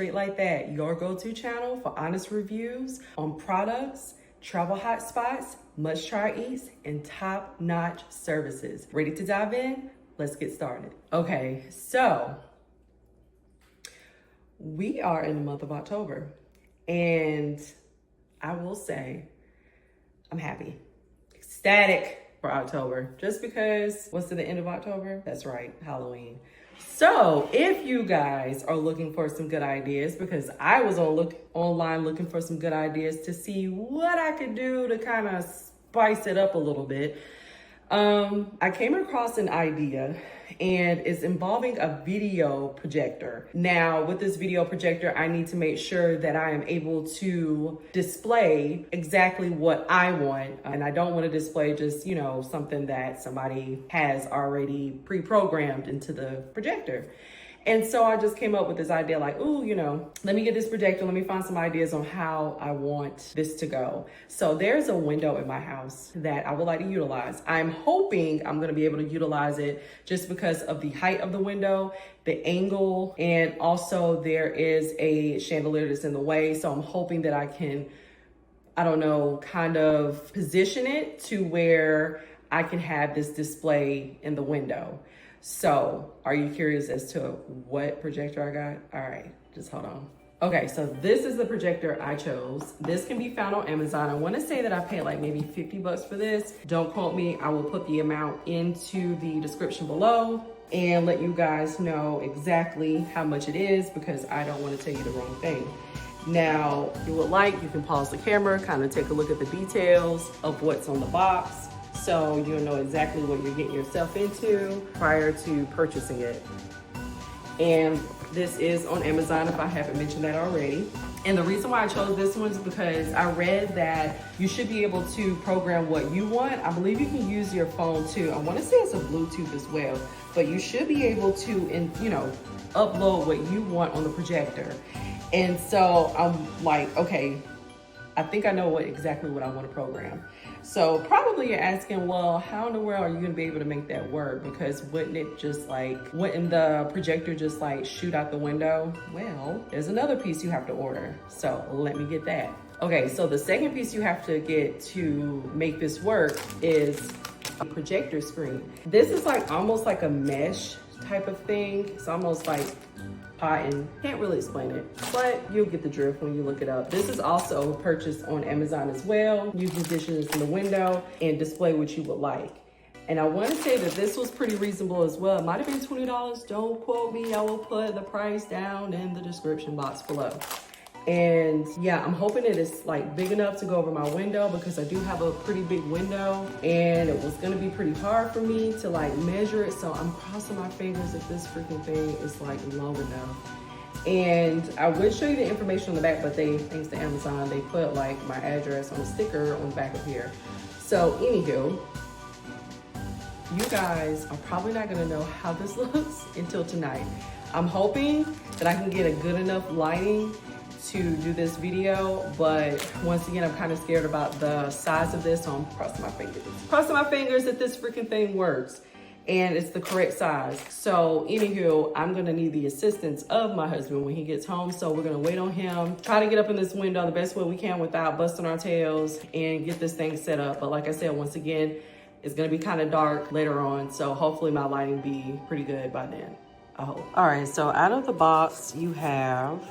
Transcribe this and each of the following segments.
Straight Like That, your go-to channel for honest reviews on products, travel hotspots, must-try eats, and top-notch services. Ready to dive in? Let's get started. Okay, so we are in the month of October, and I will say I'm happy, ecstatic for October, just because what's to the end of October? That's right, Halloween. So if you guys are looking for some good ideas, because I was online looking for some good ideas to see what I could do to kind of spice it up a little bit, I came across an idea, and it's involving a video projector. Now, with this video projector, I need to make sure that I am able to display exactly what I want. And I don't want to display just, something that somebody has already pre-programmed into the projector. And so I just came up with this idea like, let me get this projector. Let me find some ideas on how I want this to go. So there's a window in my house that I would like to utilize. I'm hoping I'm going to be able to utilize it just because of the height of the window, the angle, and also there is a chandelier that's in the way. So I'm hoping that I can, kind of position it to where I can have this display in the window. So are you curious as to what projector I got? All right, just hold on. Okay, so this is the projector I chose. This can be found on Amazon. I wanna say that I paid like maybe 50 bucks for this. Don't quote me, I will put the amount into the description below and let you guys know exactly how much it is because I don't wanna tell you the wrong thing. Now, if you would like, you can pause the camera, kind of take a look at the details of what's on the box, so you'll know exactly what you're getting yourself into prior to purchasing it. And this is on Amazon if I haven't mentioned that already. And the reason why I chose this one is because I read that you should be able to program what you want. I believe you can use your phone too. I want to say it's a Bluetooth as well, but you should be able to, upload what you want on the projector. And so I'm like, okay, I think I know exactly what I want to program. So probably you're asking, well, how in the world are you gonna be able to make that work? Because wouldn't the projector just like shoot out the window? Well, there's another piece you have to order. So let me get that. Okay, so the second piece you have to get to make this work is a projector screen. This is almost like a mesh type of thing. It's almost like cotton. Can't really explain it, but you'll get the drift when you look it up. This is also purchased on Amazon as well. You can position this in the window and display what you would like. And I want to say that this was pretty reasonable as well. It might have been $20. Don't quote me. I will put the price down in the description box below. And yeah, I'm hoping it is big enough to go over my window because I do have a pretty big window and it was gonna be pretty hard for me to measure it. So I'm crossing my fingers if this freaking thing is long enough. And I would show you the information on the back, but thanks to Amazon, they put my address on a sticker on the back of here. So anywho, you guys are probably not gonna know how this looks until tonight. I'm hoping that I can get a good enough lighting to do this video, but once again, I'm kind of scared about the size of this, so I'm crossing my fingers. Crossing my fingers that this freaking thing works and it's the correct size. So anywho, I'm gonna need the assistance of my husband when he gets home, so we're gonna wait on him, try to get up in this window the best way we can without busting our tails and get this thing set up. But like I said, once again, it's gonna be kind of dark later on, so hopefully my lighting be pretty good by then, I hope. All right, so out of the box, you have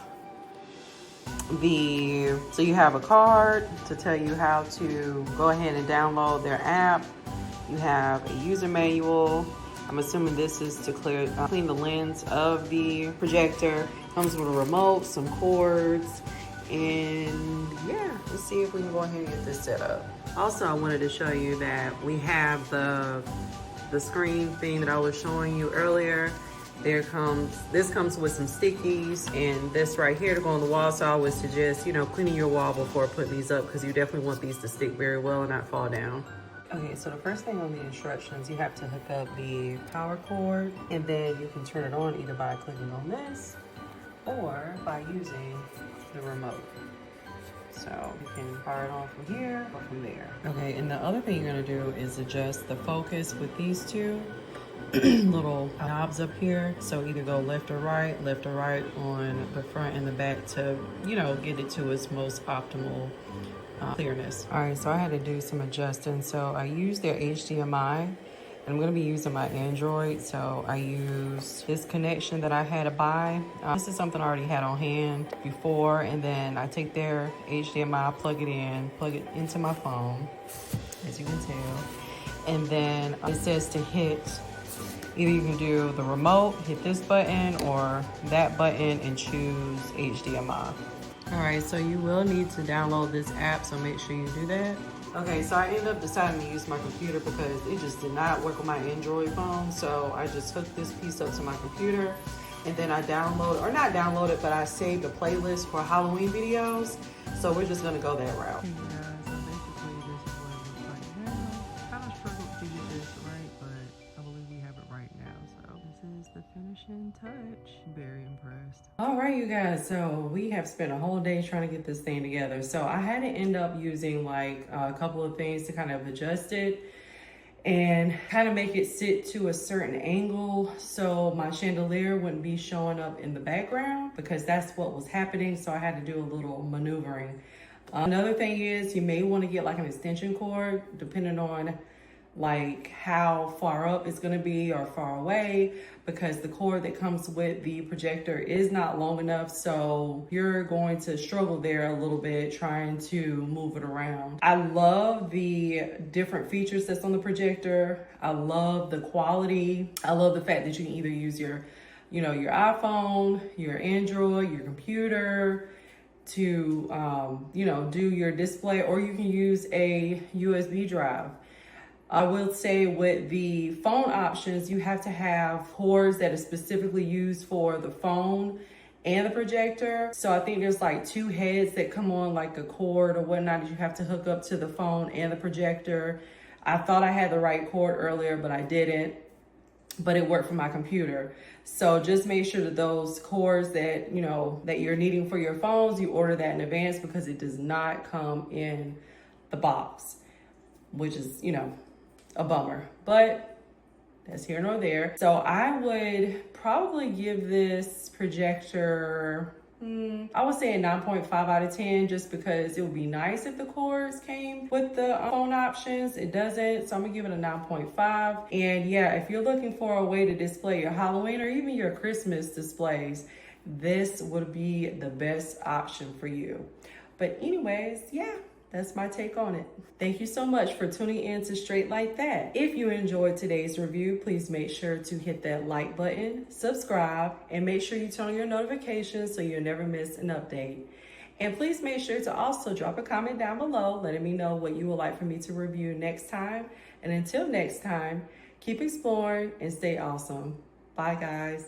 you have a card to tell you how to go ahead and download their app. You have a user manual. I'm assuming this is to clean the lens of the projector. Comes with a remote, some cords, and yeah, let's see if we can go ahead and get this set up. Also, I wanted to show you that we have the screen thing that I was showing you earlier. This comes with some stickies and this right here to go on the wall. So I would suggest, cleaning your wall before putting these up because you definitely want these to stick very well and not fall down. Okay, so the first thing on the instructions, you have to hook up the power cord and then you can turn it on either by clicking on this or by using the remote. So you can power it on from here or from there. Okay, and the other thing you're gonna do is adjust the focus with these two. little knobs up here. So either go left or right on the front and the back to, you know, get it to its most optimal clearness. All right, so I had to do some adjusting. So I used their HDMI. I'm gonna be using my Android, so I used this connection that I had to buy. This is something I already had on hand before, and then I take their HDMI, plug it into my phone, as you can tell. And then it says to hit, either you can do the remote, hit this button, or that button and choose HDMI. All right, so you will need to download this app, so make sure you do that. Okay, so I ended up deciding to use my computer because it just did not work on my Android phone. So I just hooked this piece up to my computer, and then I not downloaded, but I saved a playlist for Halloween videos. So we're just gonna go that route. Hey guys, so basically this is what it looks like now. Kind of struggled to figure this right, but I believe we have it right now. So this is the finishing touch. Very impressed. All right, you guys, so we have spent a whole day trying to get this thing together. So I had to end up using like a couple of things to kind of adjust it and kind of make it sit to a certain angle so my chandelier wouldn't be showing up in the background, because that's what was happening. So I had to do a little maneuvering. Another thing is you may want to get like an extension cord depending on like how far up it's going to be or far away, because the cord that comes with the projector is not long enough. So you're going to struggle there a little bit trying to move it around. I love the different features that's on the projector. I love the quality. I love the fact that you can either use your iPhone, your Android, your computer to do your display, or you can use a USB drive. I will say with the phone options, you have to have cords that are specifically used for the phone and the projector. So I think there's like two heads that come on like a cord or whatnot that you have to hook up to the phone and the projector. I thought I had the right cord earlier, but I didn't, but it worked for my computer. So just make sure that those cords that, that you're needing for your phones, you order that in advance, because it does not come in the box, which is, a bummer, but that's here nor there. So I would probably give this projector, I would say a 9.5 out of 10, just because it would be nice if the cords came with the phone options. It doesn't, so I'm gonna give it a 9.5. And yeah, if you're looking for a way to display your Halloween or even your Christmas displays, this would be the best option for you. But anyways, yeah, that's my take on it. Thank you so much for tuning in to Straight Like That. If you enjoyed today's review, please make sure to hit that like button, subscribe, and make sure you turn on your notifications so you'll never miss an update. And please make sure to also drop a comment down below letting me know what you would like for me to review next time. And until next time, keep exploring and stay awesome. Bye, guys.